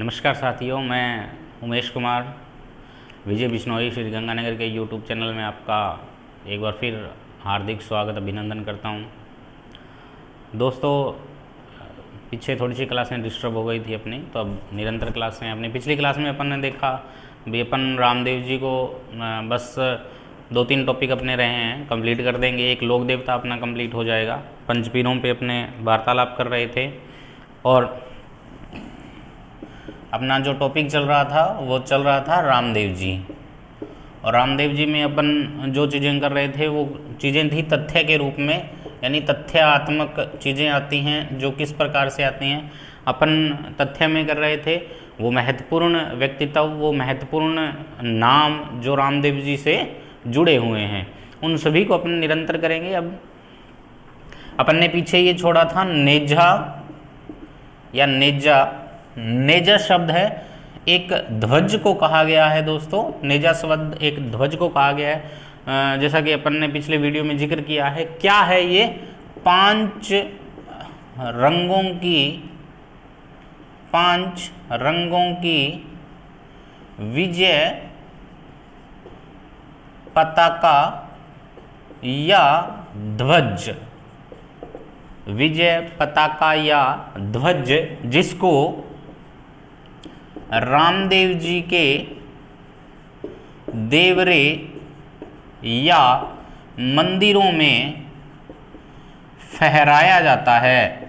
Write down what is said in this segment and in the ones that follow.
नमस्कार साथियों, मैं उमेश कुमार विजय बिश्नोई श्री गंगानगर के यूट्यूब चैनल में आपका एक बार फिर हार्दिक स्वागत अभिनंदन करता हूं। दोस्तों, पीछे थोड़ी सी क्लासें डिस्टर्ब हो गई थी अपनी, तो अब निरंतर क्लासें अपनी पिछली क्लास में अपन ने देखा भी अपन रामदेव जी को बस 2-3 टॉपिक अपने रहे हैं कंप्लीट कर देंगे। एक लोक देवता अपना कंप्लीट हो जाएगा। पंचपीरों पे अपने वार्तालाप कर रहे थे और अपना जो टॉपिक चल रहा था वो चल रहा था रामदेव जी। और रामदेव जी में अपन जो चीज़ें कर रहे थे वो चीज़ें थी तथ्य के रूप में, यानी तथ्यात्मक चीज़ें आती हैं। जो किस प्रकार से आती हैं अपन तथ्य में कर रहे थे, वो महत्वपूर्ण व्यक्तित्व, वो महत्वपूर्ण नाम जो रामदेव जी से जुड़े हुए हैं उन सभी को अपन निरंतर करेंगे। अब अपन ने पीछे ये छोड़ा था नेजा या नेजा। नेजा शब्द है, एक ध्वज को कहा गया है दोस्तों। नेजा शब्द एक ध्वज को कहा गया है, जैसा कि अपन ने पिछले वीडियो में जिक्र किया है। क्या है ये? 5 रंगों की विजय पताका या ध्वज, विजय पताका या ध्वज, जिसको रामदेव जी के देवरे या मंदिरों में फहराया जाता है।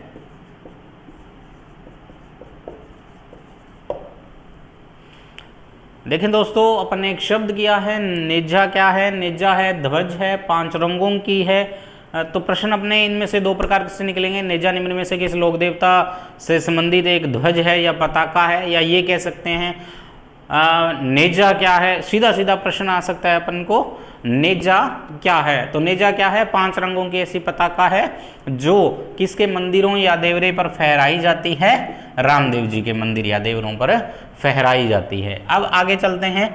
देखें दोस्तों, अपन ने एक शब्द किया है नेजा। क्या है? नेजा है ध्वज है, 5 रंगों की है। तो प्रश्न अपने इनमें से 2 प्रकार से निकलेंगे। नेजा निम्न में से किस लोक देवता से संबंधित एक ध्वज है या पताका है, या ये कह सकते हैं नेजा क्या है। सीधा सीधा प्रश्न आ सकता है अपन को, नेजा क्या है? तो नेजा क्या है? 5 रंगों की ऐसी पताका है जो किसके मंदिरों या देवरे पर फहराई जाती है? रामदेव जी के मंदिर या देवरों पर फहराई जाती है। अब आगे चलते हैं।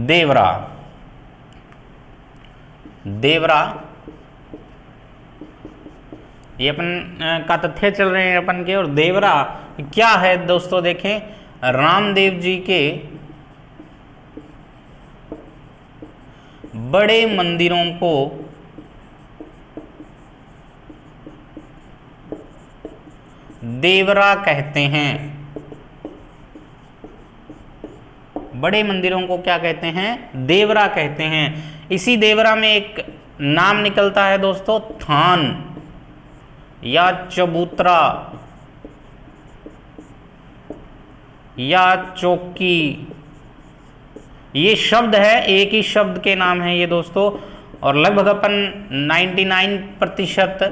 देवरा। देवरा ये अपन का तथ्य चल रहे हैं अपन के। और देवरा क्या है दोस्तों? देखें, रामदेव जी के बड़े मंदिरों को देवरा कहते हैं। बड़े मंदिरों को क्या कहते हैं? देवरा कहते हैं। इसी देवरा में एक नाम निकलता है दोस्तों, थान या चबूतरा या चौकी। ये शब्द है, एक ही शब्द के नाम है ये दोस्तों। और लगभग अपन 99%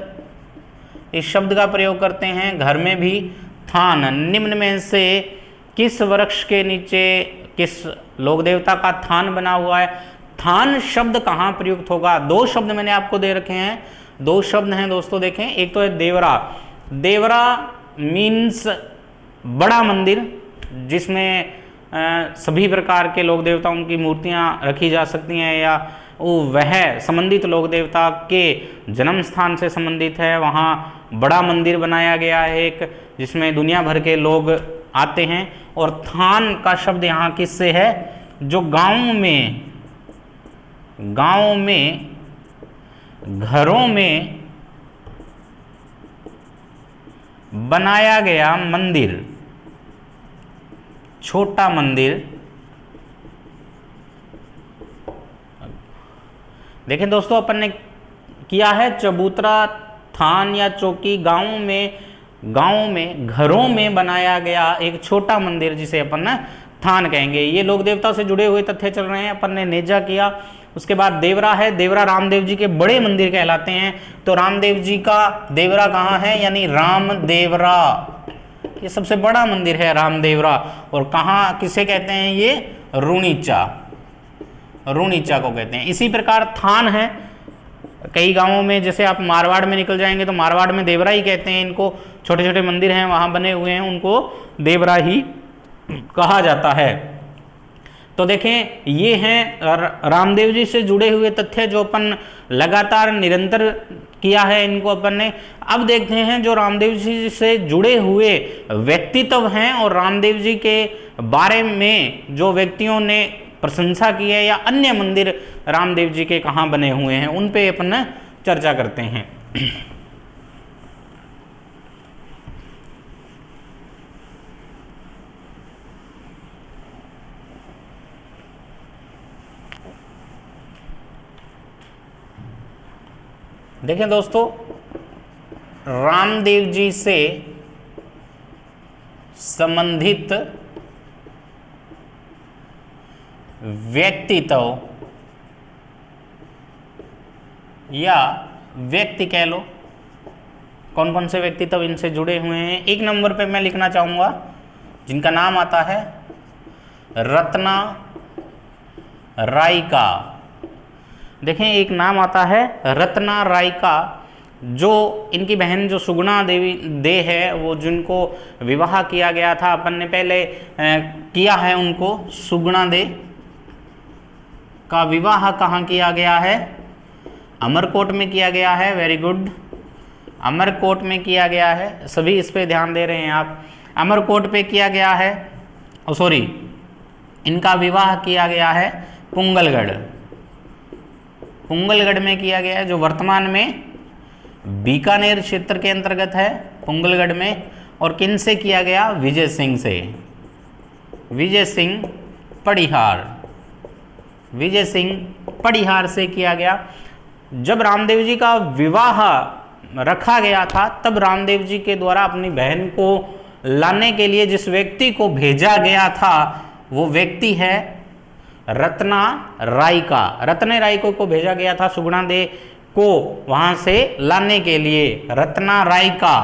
इस शब्द का प्रयोग करते हैं घर में भी। थान, निम्न में से किस वृक्ष के नीचे किस लोक देवता का थान बना हुआ है? थान शब्द कहाँ प्रयुक्त होगा? 2 शब्द मैंने आपको दे रखे हैं। 2 शब्द हैं दोस्तों, देखें। एक तो है देवरा। देवरा मीन्स बड़ा मंदिर, जिसमें सभी प्रकार के लोक देवताओं की मूर्तियां रखी जा सकती हैं, या वह संबंधित लोक देवता के जन्म स्थान से संबंधित है। वहाँ बड़ा मंदिर बनाया गया है एक, जिसमें दुनिया भर के लोग आते हैं। और थान का शब्द यहाँ किससे है? जो गाँव में घरों में बनाया गया मंदिर, छोटा मंदिर। देखें दोस्तों, अपन ने किया है चबूतरा, थान या चौकी। गांव में घरों में बनाया गया एक छोटा मंदिर, जिसे अपन ना थान कहेंगे। ये लोक देवता से जुड़े हुए तथ्य चल रहे हैं। अपन ने नेजा किया। उसके बाद देवरा है। देवरा रामदेव जी के बड़े मंदिर कहलाते हैं। तो रामदेव जी का देवरा कहाँ है? यानी राम देवरा, ये सबसे बड़ा मंदिर है रामदेवरा। और कहाँ, किसे कहते हैं ये? रूणीचा, रूणीचा को कहते हैं। इसी प्रकार थान है। कई गांवों में, जैसे आप मारवाड़ में निकल जाएंगे तो मारवाड़ में देवरा ही कहते हैं इनको। छोटे छोटे मंदिर हैं वहाँ बने हुए हैं, उनको देवरा ही कहा जाता है। तो देखें, ये हैं रामदेव जी से जुड़े हुए तथ्य जो अपन लगातार निरंतर किया है इनको अपन ने। अब देखते हैं जो रामदेव जी से जुड़े हुए व्यक्तित्व हैं और रामदेव जी के बारे में जो व्यक्तियों ने प्रशंसा की है या अन्य मंदिर रामदेव जी के कहाँ बने हुए हैं, उन पे अपन चर्चा करते हैं। देखें दोस्तों, रामदेव जी से संबंधित व्यक्तित्व या व्यक्ति कह लो, कौन कौन से व्यक्तित्व इनसे जुड़े हुए हैं। एक नंबर पे मैं लिखना चाहूँगा जिनका नाम आता है रत्ना रायका। देखें, एक नाम आता है रत्ना रायका, जो इनकी बहन जो सुगुणा देवी दे है, वो जिनको विवाह किया गया था, अपन ने पहले किया है उनको। सुगुणा दे का विवाह कहाँ किया गया है? अमरकोट में किया गया है। वेरी गुड, अमरकोट में किया गया है। सभी इस पे ध्यान दे रहे हैं आप। अमरकोट पे किया गया है, सॉरी, इनका विवाह किया गया है पुंगलगढ़। पुंगलगढ़ में किया गया है, जो वर्तमान में बीकानेर क्षेत्र के अंतर्गत है, पुंगलगढ़ में। और किन से किया गया? विजय सिंह से, विजय सिंह पड़िहार, विजय सिंह पड़िहार से किया गया। जब रामदेव जी का विवाह रखा गया था, तब रामदेव जी के द्वारा अपनी बहन को लाने के लिए जिस व्यक्ति को भेजा गया था, वो व्यक्ति है रत्ना रायका। रत्ना रायका को भेजा गया था सुगुणा दे को वहां से लाने के लिए। रत्ना रायका,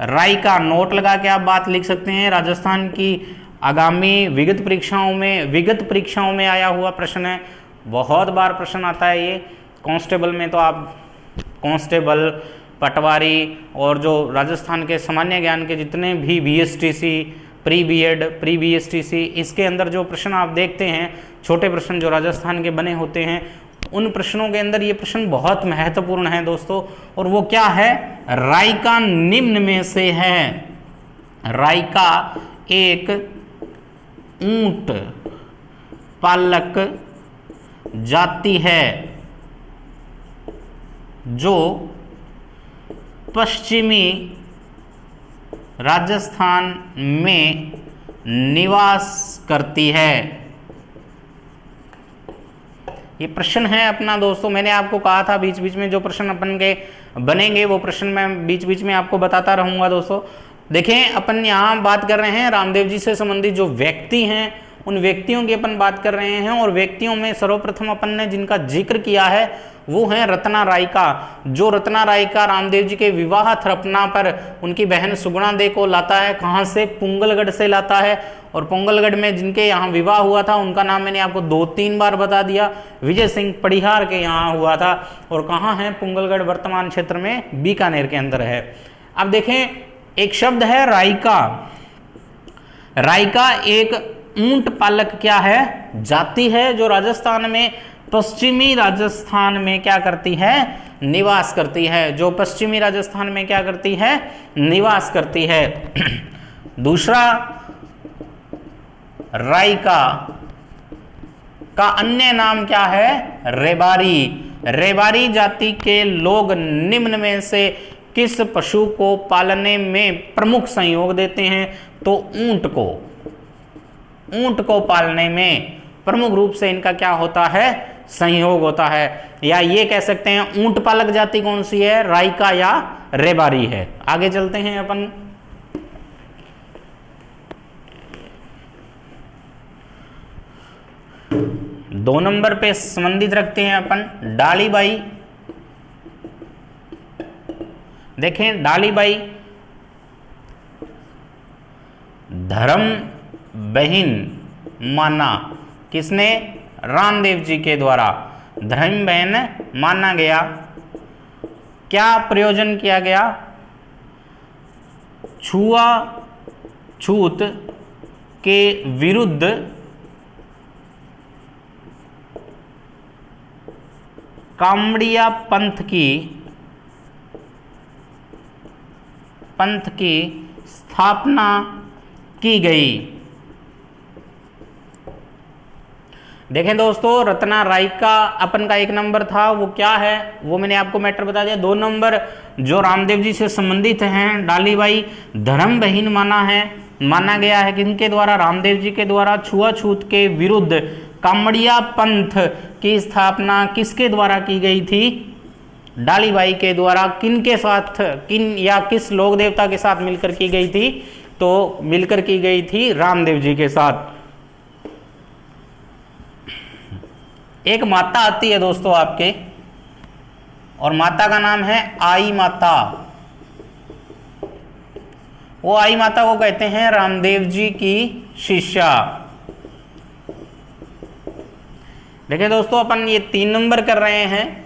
रायका नोट लगा के आप बात लिख सकते हैं। राजस्थान की आगामी विगत परीक्षाओं में आया हुआ प्रश्न है, बहुत बार प्रश्न आता है ये। कांस्टेबल में तो आप कांस्टेबल, पटवारी और जो राजस्थान के सामान्य ज्ञान के जितने भी BSTC, pre BEd, pre BSTC, इसके अंदर जो प्रश्न आप देखते हैं, छोटे प्रश्न जो राजस्थान के बने होते हैं, उन प्रश्नों के अंदर ये प्रश्न बहुत महत्वपूर्ण है दोस्तों। और वो क्या है? रायका निम्न में से है। रायका एक ऊंट पालक जाति है जो पश्चिमी राजस्थान में निवास करती है। ये प्रश्न है अपना दोस्तों। मैंने आपको कहा था बीच बीच में जो प्रश्न अपन के बनेंगे वो प्रश्न मैं बीच बीच में आपको बताता रहूंगा दोस्तों। देखें, अपन यहाँ बात कर रहे हैं रामदेव जी से संबंधित जो व्यक्ति हैं, उन व्यक्तियों की अपन बात कर रहे हैं। और व्यक्तियों में सर्वप्रथम अपन ने जिनका जिक्र किया है वो है रत्ना रायका। जो रत्ना रायका रामदेव जी के विवाह थरपना पर उनकी बहन सुगुणा दे को लाता है। कहाँ से? पुंगलगढ़ से लाता है। और पुंगलगढ़ में जिनके यहाँ विवाह हुआ था उनका नाम मैंने आपको 2-3 बार बता दिया। विजय सिंह पड़िहार के यहाँ हुआ था। और कहाँ है? पुंगलगढ़ वर्तमान क्षेत्र में बीकानेर के अंदर है। अब देखें, एक शब्द है रायका। रायका एक ऊंट पालक क्या है? जाति है, जो राजस्थान में, पश्चिमी राजस्थान में क्या करती है? निवास करती है। जो पश्चिमी राजस्थान में क्या करती है? निवास करती है। दूसरा, रायका का अन्य नाम क्या है? रेबारी। रेबारी जाति के लोग निम्न में से किस पशु को पालने में प्रमुख सहयोग देते हैं? तो ऊंट को पालने में प्रमुख रूप से इनका क्या होता है? संयोग होता है। या ये कह सकते हैं ऊंट पालक जाति कौन सी है? रायका या रेबारी है। आगे चलते हैं अपन। दो नंबर पे संबंधित रखते हैं अपन डालीबाई। देखें, डालीबाई धर्म बहन माना। किसने? रामदेव जी के द्वारा धर्म बहन माना गया। क्या प्रयोजन किया गया? छूत के विरुद्ध कामड़िया पंथ की पंथ की स्थापना की गई। देखें दोस्तों, रत्ना राय का अपन का 1 नंबर था, वो क्या है वो मैंने आपको मैटर बता दिया। 2 नंबर जो रामदेव जी से संबंधित हैं, डालीबाई धर्म बहीन माना गया है किनके द्वारा, रामदेव जी के द्वारा। छुआछूत के विरुद्ध कामड़िया पंथ की स्थापना किसके द्वारा की गई थी, डालीबाई के द्वारा। किनके साथ, किन या किस लोक देवता के साथ मिलकर की गई थी, तो मिलकर की गई थी रामदेव जी के साथ। एक माता आती है दोस्तों आपके, और माता का नाम है आई माता। वो आई माता को कहते हैं रामदेव जी की शिष्या। देखिए दोस्तों, अपन ये 3 नंबर कर रहे हैं,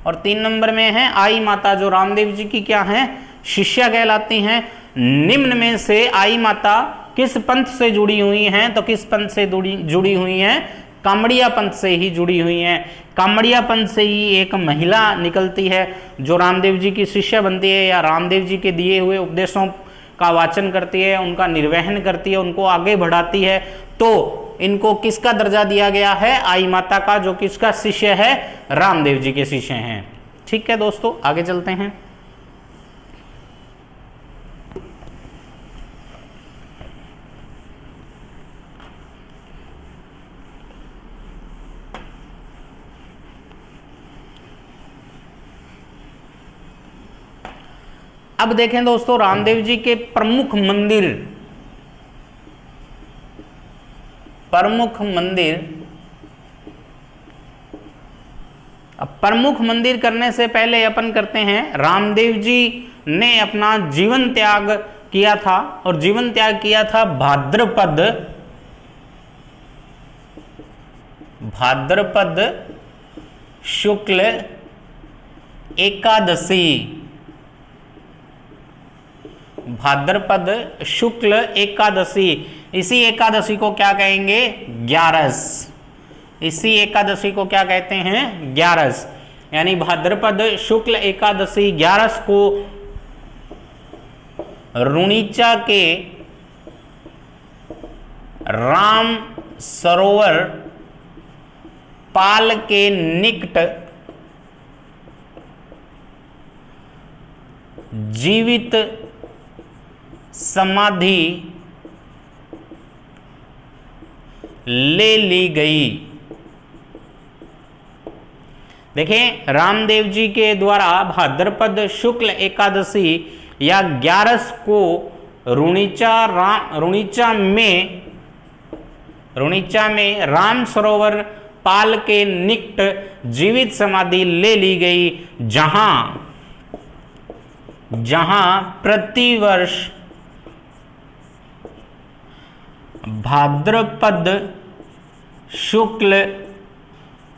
और 3 नंबर में है आई माता, जो रामदेव जी की क्या है, शिष्या कहलाती हैं। निम्न में से आई माता किस पंथ से जुड़ी हुई हैं, तो किस पंथ से जुड़ी हुई हैं, कामड़िया पंथ से ही जुड़ी हुई हैं। कामड़िया पंथ से ही एक महिला निकलती है जो रामदेव जी की शिष्या बनती है, या रामदेव जी के दिए हुए उपदेशों का वाचन करती है, उनका निर्वहन करती है, उनको आगे बढ़ाती है। तो इनको किसका दर्जा दिया गया है, आई माता का, जो किसका शिष्य है, रामदेव जी के शिष्य हैं। ठीक है दोस्तों, आगे चलते हैं। अब देखें दोस्तों, रामदेव जी के प्रमुख मंदिर अब प्रमुख मंदिर करने से पहले अपन करते हैं, रामदेव जी ने अपना जीवन त्याग किया था, और जीवन त्याग किया था भाद्रपद शुक्ल एकादशी। भाद्रपद शुक्ल एकादशी, इसी एकादशी को क्या कहेंगे, ग्यारस। इसी एकादशी को क्या कहते हैं, ग्यारस। यानी भाद्रपद शुक्ल एकादशी ग्यारस को रुणीचा के राम सरोवर पाल के निकट जीवित समाधि ले ली गई। देखें, रामदेव जी के द्वारा भाद्रपद शुक्ल एकादशी या ग्यारस को रुणीचा में राम सरोवर पाल के निकट जीवित समाधि ले ली गई, जहां प्रतिवर्ष भाद्रपद शुक्ल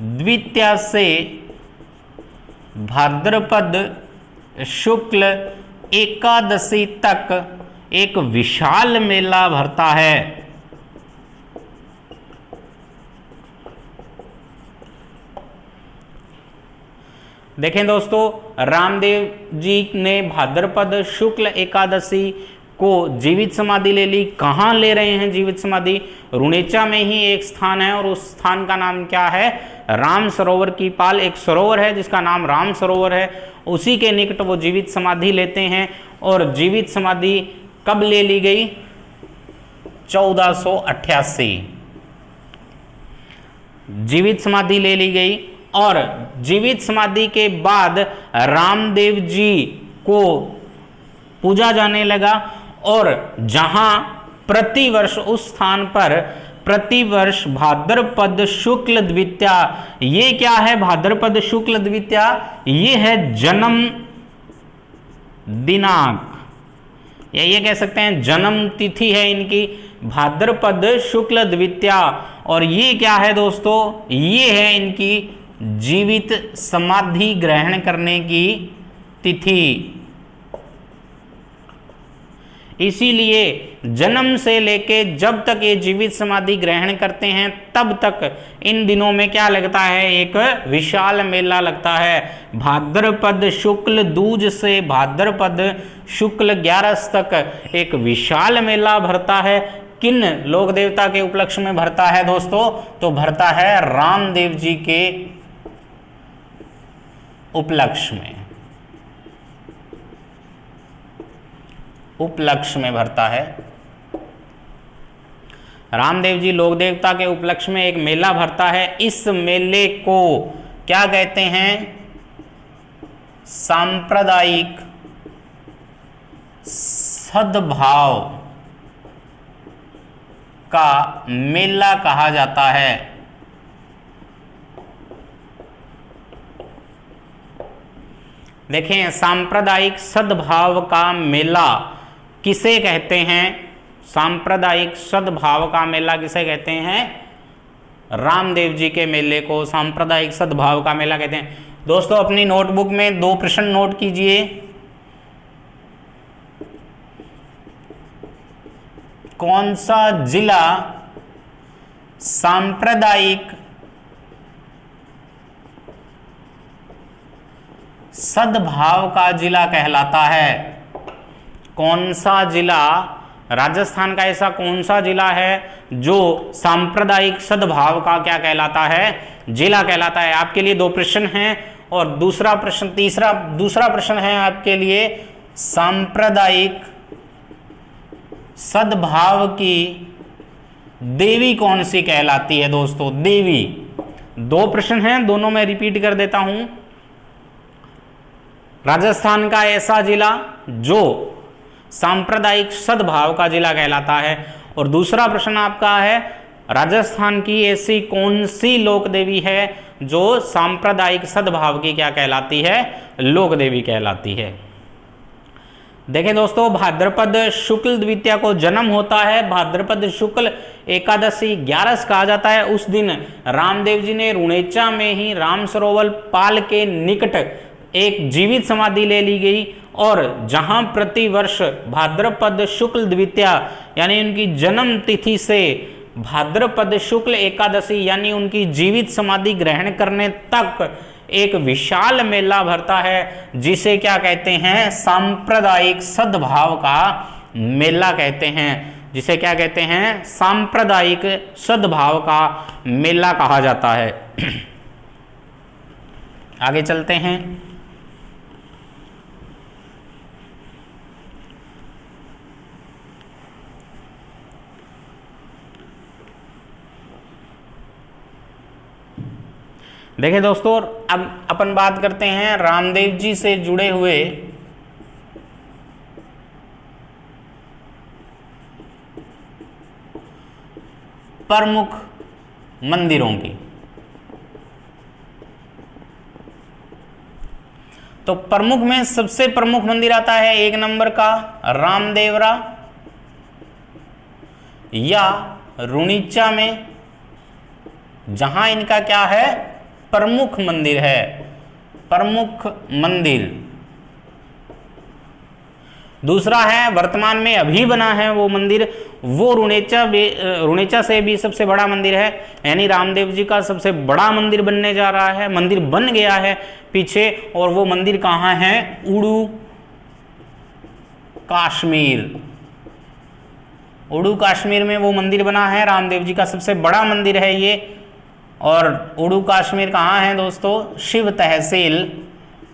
द्वितीया से भाद्रपद शुक्ल एकादशी तक एक विशाल मेला भरता है। देखें दोस्तों, रामदेव जी ने भाद्रपद शुक्ल एकादशी को जीवित समाधि ले ली। कहाँ ले रहे हैं जीवित समाधि, रुणीचा में ही एक स्थान है, और उस स्थान का नाम क्या है, राम सरोवर की पाल। एक सरोवर है जिसका नाम राम सरोवर है, उसी के निकट वो जीवित समाधि लेते हैं। और जीवित समाधि कब ले ली गई, 1488 जीवित समाधि ले ली गई। और जीवित समाधि के बाद रामदेव जी को पूजा जाने लगा, और जहां प्रतिवर्ष उस स्थान पर प्रतिवर्ष भाद्रपद शुक्ल द्वितीया, ये क्या है, भाद्रपद शुक्ल द्वितीया, ये है जन्म दिनांक, या ये कह सकते हैं जन्म तिथि है इनकी, भाद्रपद शुक्ल द्वितीया। और ये क्या है दोस्तों, ये है इनकी जीवित समाधि ग्रहण करने की तिथि। इसीलिए जन्म से लेके जब तक ये जीवित समाधि ग्रहण करते हैं तब तक इन दिनों में क्या लगता है, एक विशाल मेला लगता है। भाद्रपद शुक्ल दूज से भाद्रपद शुक्ल 11 तक एक विशाल मेला भरता है। किन लोक देवता के उपलक्ष्य में भरता है दोस्तों? तो भरता है रामदेव जी के उपलक्ष्य में, उपलक्ष्य में भरता है। रामदेव जी लोक देवता के उपलक्ष्य में एक मेला भरता है। इस मेले को क्या कहते हैं? सांप्रदायिक सद्भाव का मेला कहा जाता है। देखें, सांप्रदायिक सद्भाव का मेला किसे कहते हैं? सांप्रदायिक सद्भाव का मेला किसे कहते हैं? रामदेव जी के मेले को सांप्रदायिक सद्भाव का मेला कहते हैं। दोस्तों अपनी नोटबुक में 2 प्रश्न नोट कीजिए। कौन सा जिला सांप्रदायिक सद्भाव का जिला कहलाता है? कौन सा जिला, राजस्थान का ऐसा कौन सा जिला है जो सांप्रदायिक सद्भाव का क्या कहलाता है? जिला कहलाता है। आपके लिए 2 प्रश्न हैं और दूसरा प्रश्न है आपके लिए, सांप्रदायिक सद्भाव की देवी कौन सी कहलाती है? दोस्तों देवी, 2 प्रश्न हैं, दोनों में रिपीट कर देता हूं। राजस्थान का ऐसा जिला जो सांप्रदायिक सद्भाव का जिला कहलाता है, और दूसरा प्रश्न आपका है, राजस्थान की ऐसी कौन सी लोक देवी है जो सांप्रदायिक सद्भाव की क्या कहलाती है? लोक देवी कहलाती है। देखें दोस्तों, भाद्रपद शुक्ल द्वितीया को जन्म होता है। भाद्रपद शुक्ल एकादशी 11 कहा जाता है। उस दिन रामदेव जी ने रुणेचा में ही राम सरोवर पाल के निकट एक जीवित समाधि ले ली गई, और जहां प्रतिवर्ष भाद्रपद शुक्ल द्वितीया यानी उनकी जन्म तिथि से भाद्रपद शुक्ल एकादशी यानी उनकी जीवित समाधि ग्रहण करने तक एक विशाल मेला भरता है, जिसे क्या कहते हैं? सांप्रदायिक सद्भाव का मेला कहते हैं। जिसे क्या कहते हैं? सांप्रदायिक सद्भाव का मेला कहा जाता है। आगे चलते हैं। देखिए दोस्तों, अब अपन बात करते हैं रामदेव जी से जुड़े हुए प्रमुख मंदिरों की। तो प्रमुख में सबसे प्रमुख मंदिर आता है 1 नंबर का रामदेवरा या रुणीचा में, जहां इनका क्या है? प्रमुख मंदिर है, प्रमुख मंदिर। दूसरा है, वर्तमान में अभी बना है वो मंदिर, वो रुणेचा से भी सबसे बड़ा मंदिर है, यानी रामदेव जी का सबसे बड़ा मंदिर बनने जा रहा है, मंदिर बन गया है पीछे। और वो मंदिर कहाँ है? उड़ू काश्मीर। उड़ू काश्मीर में वो मंदिर बना है, रामदेव जी का सबसे बड़ा मंदिर है ये। और उड़ू काश्मीर कहाँ है दोस्तों? शिव तहसील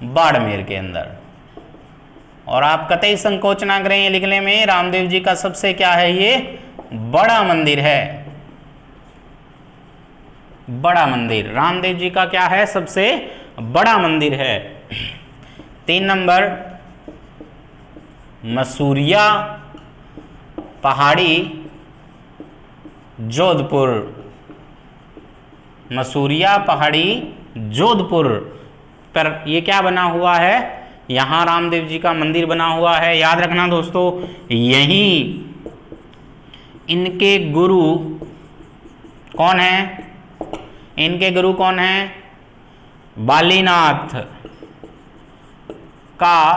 बाड़मेर के अंदर। और आप कतई संकोच ना करें ये लिखने में, रामदेव जी का सबसे क्या है? ये बड़ा मंदिर है, बड़ा मंदिर रामदेव जी का क्या है? सबसे बड़ा मंदिर है। 3 नंबर मसूरिया पहाड़ी जोधपुर। मसूरिया पहाड़ी जोधपुर पर ये क्या बना हुआ है? यहाँ रामदेव जी का मंदिर बना हुआ है। याद रखना दोस्तों, यही इनके गुरु कौन है? इनके गुरु कौन है? बालीनाथ का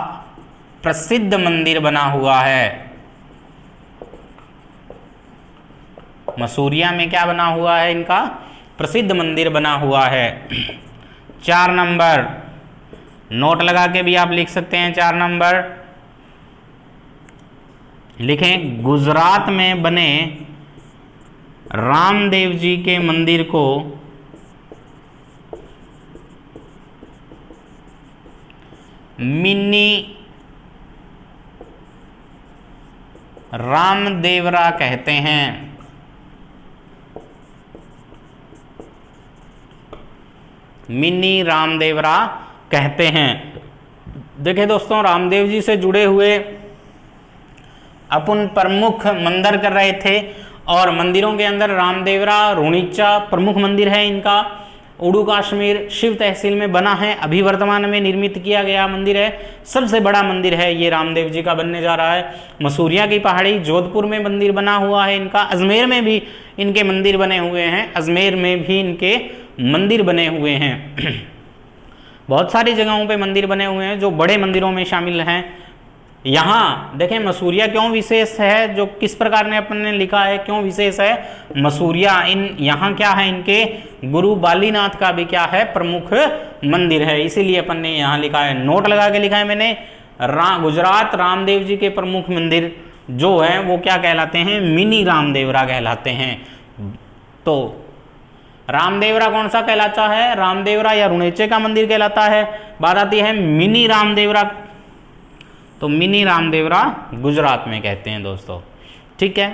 प्रसिद्ध मंदिर बना हुआ है। मसूरिया में क्या बना हुआ है, इनका प्रसिद्ध मंदिर बना हुआ है। 4 नंबर, नोट लगा के भी आप लिख सकते हैं। 4 नंबर लिखें, गुजरात में बने रामदेव जी के मंदिर को मिनी रामदेवरा कहते हैं। मिनी रामदेवरा कहते हैं। देखिए दोस्तों, रामदेव जी से जुड़े हुए अपन प्रमुख मंदिर कर रहे थे और मंदिरों के अंदर रामदेवरा रुणीचा प्रमुख मंदिर है इनका। उड़ू कश्मीर शिव तहसील में बना है, अभी वर्तमान में निर्मित किया गया मंदिर है। सबसे बड़ा मंदिर है ये रामदेव जी का बनने जा रहा है। मसूरिया की पहाड़ी जोधपुर में मंदिर बना हुआ है इनका। अजमेर में भी इनके मंदिर बने हुए हैं, अजमेर में भी इनके मंदिर बने हुए हैं। बहुत सारी जगहों पे मंदिर बने हुए हैं जो बड़े मंदिरों में शामिल हैं। यहाँ देखें मसूरिया क्यों विशेष है, जो किस प्रकार ने अपन ने लिखा है क्यों विशेष है मसूरिया। यहाँ क्या है, इनके गुरु बालीनाथ का भी क्या है, प्रमुख मंदिर है, इसीलिए अपन ने यहाँ लिखा है। नोट लगा के लिखा है मैंने। गुजरात रामदेव जी के प्रमुख मंदिर जो है वो क्या कहलाते हैं, मिनी रामदेवरा कहलाते हैं। तो रामदेवरा कौन सा कहलाता है, रामदेवरा या रुणेचे का मंदिर कहलाता है। बात आती है मिनी रामदेवरा, तो मिनी रामदेवरा गुजरात में कहते हैं दोस्तों, ठीक है।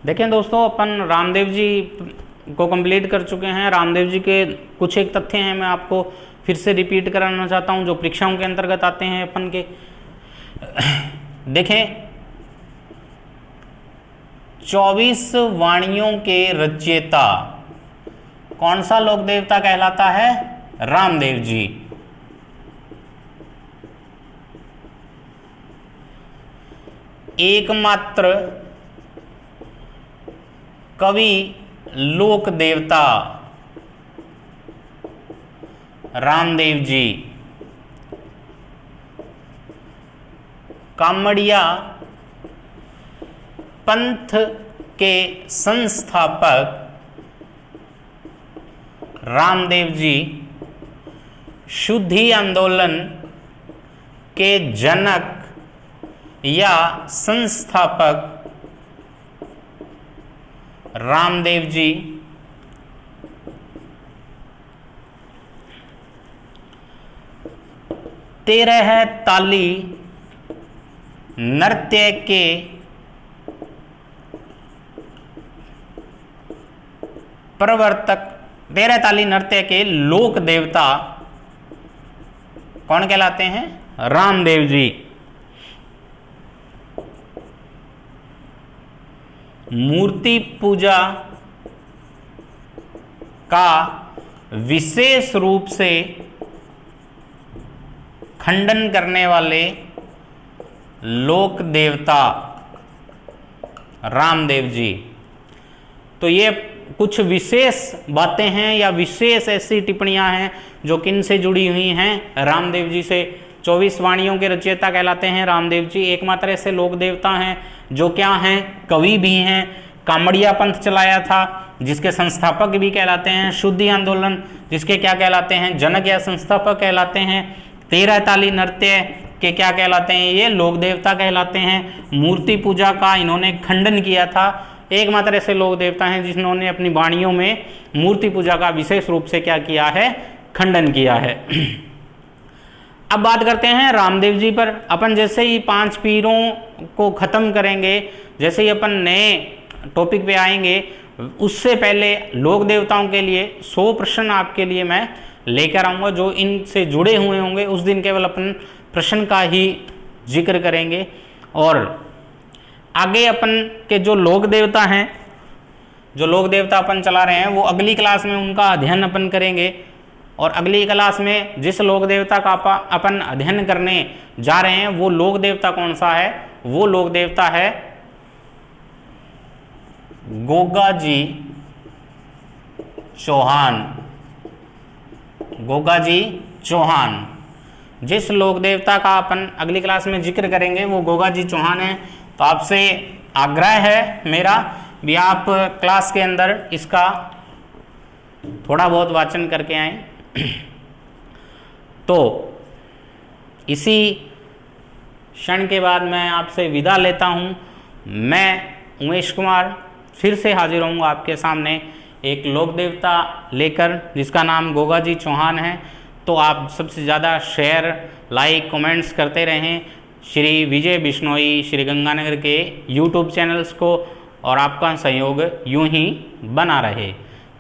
देखें दोस्तों, अपन रामदेव जी को कंप्लीट कर चुके हैं। रामदेव जी के कुछ एक तथ्य हैं, मैं आपको फिर से रिपीट कराना चाहता हूं जो परीक्षाओं के अंतर्गत आते हैं अपन के। देखें, 24 वाणियों के रचयिता कौन सा लोक देवता कहलाता है, रामदेव जी। एकमात्र कवि लोक देवता रामदेव जी। कामड़िया पंथ के संस्थापक रामदेव जी। शुद्धि आंदोलन के जनक या संस्थापक रामदेव जी। तेरह ताली नृत्य के प्रवर्तक, 13 ताली नृत्य के लोक देवता कौन कहलाते हैं, रामदेव जी। मूर्ति पूजा का विशेष रूप से खंडन करने वाले लोक देवता रामदेव जी। तो ये कुछ विशेष बातें हैं या विशेष ऐसी टिप्पणियां हैं जो किन से जुड़ी हुई हैं, रामदेव जी से। 24 वाणियों के रचयिता कहलाते हैं रामदेव जी। एकमात्र ऐसे लोक देवता हैं जो क्या हैं, कवि भी हैं। कामड़िया पंथ चलाया था जिसके संस्थापक भी कहलाते हैं। शुद्धि आंदोलन जिसके क्या कहलाते हैं, जनक या संस्थापक कहलाते हैं। 13 ताली नृत्य के क्या कहलाते हैं, ये लोक देवता कहलाते हैं। मूर्ति पूजा का इन्होंने खंडन किया था। एकमात्र ऐसे लोक देवता हैं जिन्होंने अपनी वाणियों में मूर्ति पूजा का विशेष रूप से क्या किया है, खंडन किया है। अब बात करते हैं रामदेव जी पर। अपन जैसे ही 5 पीरों को खत्म करेंगे, जैसे ही अपन नए टॉपिक पे आएंगे, उससे पहले लोक देवताओं के लिए 100 प्रश्न आपके लिए मैं लेकर आऊँगा जो इनसे जुड़े हुए होंगे। उस दिन केवल अपन प्रश्न का ही जिक्र करेंगे और आगे अपन के जो लोक देवता हैं, जो लोक देवता अपन चला रहे हैं, वो अगली क्लास में उनका अध्ययन अपन करेंगे। और अगली क्लास में जिस लोक देवता का अपन अध्ययन करने जा रहे हैं वो लोक देवता कौन सा है, वो लोक देवता है गोगा जी चौहान। गोगा जी चौहान, जिस लोक देवता का अपन अगली क्लास में जिक्र करेंगे वो गोगा जी चौहान है। तो आपसे आग्रह है मेरा भी आप क्लास के अंदर इसका थोड़ा बहुत वाचन करके आए। तो इसी क्षण के बाद मैं आपसे विदा लेता हूँ। मैं उमेश कुमार फिर से हाजिर होऊंगा आपके सामने एक लोक देवता लेकर जिसका नाम गोगा जी चौहान है। तो आप सबसे ज़्यादा शेयर, लाइक, कमेंट्स करते रहें श्री विजय बिश्नोई श्री गंगानगर के यूट्यूब चैनल्स को, और आपका सहयोग यूं ही बना रहे।